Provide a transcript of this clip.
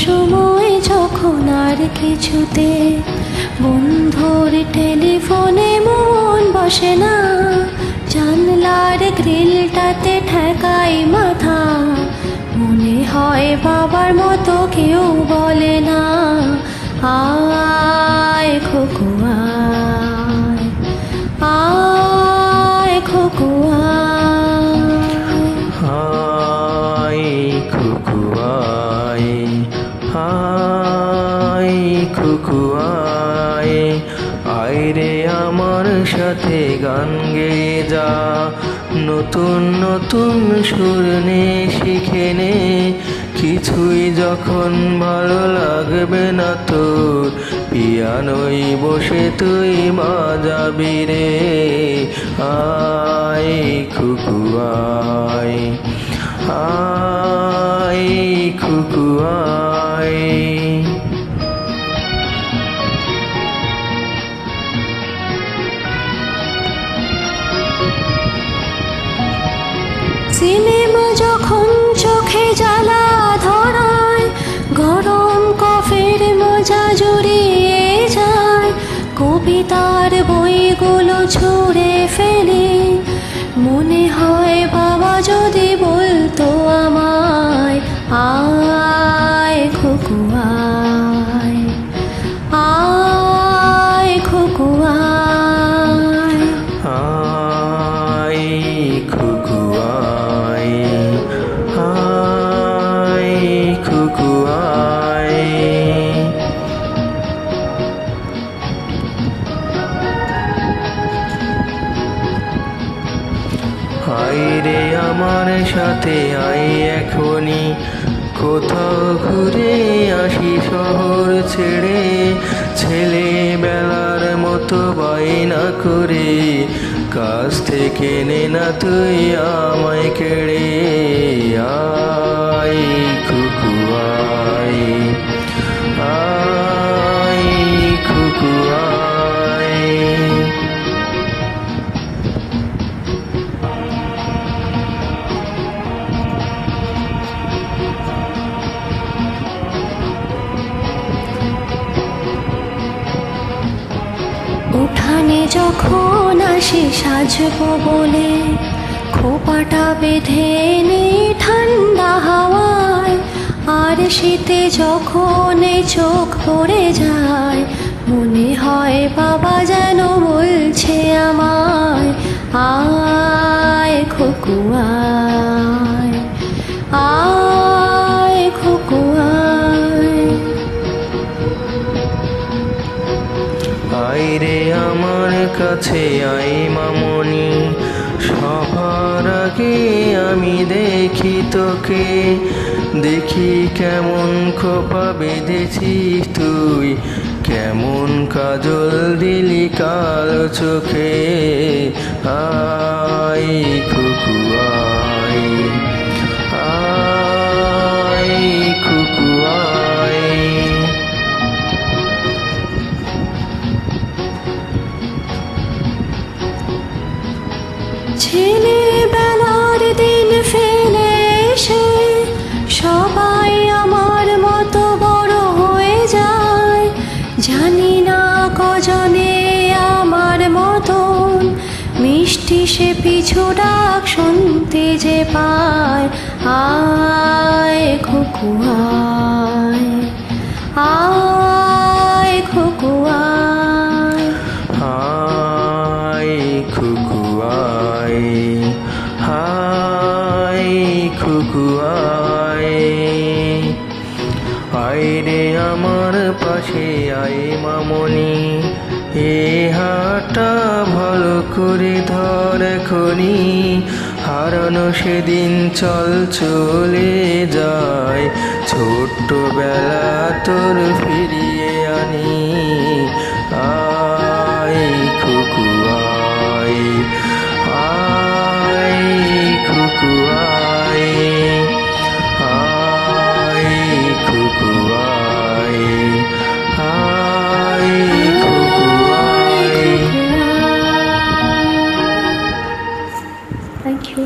সময় যখন আর কিছুতে বন্ধুর টেলিফোনে মন বসে না, জানলার গ্রিলটাতে ঠেকাই মাথা, মনে হয় বাবার মতো কেউ বলে না, আয় খোকু আয়, আয় খোকু হায় খুকু আয়, হায় খুকু আয়, আয় রে আমার সাথে গান গেয়ে যা, নতুন নতুন সুর নে শিখে নে, কিছুই যখন ভালো লাগবে না তোর, পিয়ানোই বসে তুই বাজাবি রে, আয় খুকু আয়, আয় খুকু আয়। সিনেমা যখন চোখে জ্বালা ধরায়, গরম কফির মজা জুড়িয়ে যায়, কবিতার বইগুলো ছুঁড়ে ফেলে, মনে হয় বাবা যদি বলতো আমায়, আয় খোকু আয়, আয় খোকু আয়, আয় খুকু আয়, আয় খুকু আয়। আয় রে আমার সাথে আয় এখনই, কোথাও ঘুরে আসি শহর ছেড়ে, ছেলেবেলার মতো বায়না করে, কাছ থেকে নে না তুই আমায় কেড়ে, আয় খুকু আয়, আয় খুকু আয়। উঠানে যখন আসি সাজবো বলে, খোপাটা বেঁধে নে ঠান্ডা হাওয়ায়, আর শীতে যখন এই চোখ পড়ে যায়, মনে হয় বাবা যেন বলছে আমায়, আয় খোকু আয়, আয় খোকু আয়। আয় রে আমার কাছে আয় মামনি, সবার আগে আমি দেখি তোকে, দেখি কেমন খোপা বেঁধেছিস তুই, কেমন কাজল দিলি কালো চোখে, আয় খুকু আয়, আয় খুকু আয়। ছেলেবেলার দিন ফেলে এসে সবাই আমার মতো বড় হয়ে যায়, জানি না কজনে আমার মতন মিষ্টি সে পিছু ডাক শুনতে যে পায়, আয় খোকু আয়, আয় খোকু আয়, হায় খুকু আয়, হায় খুকু আয়, আয় রে আমার পাশে আয় মামনি, এ হাতটা ভালো করে ধর এখনি, হারানো সেদিন চল চলে যায়, ছোট্টবেলা তোর ফিরিয়ে আনি, আয় খুকু আয়, আয় খুকু আয়, আয় খুকু আয়, আয় খুকু আয়। Thank you.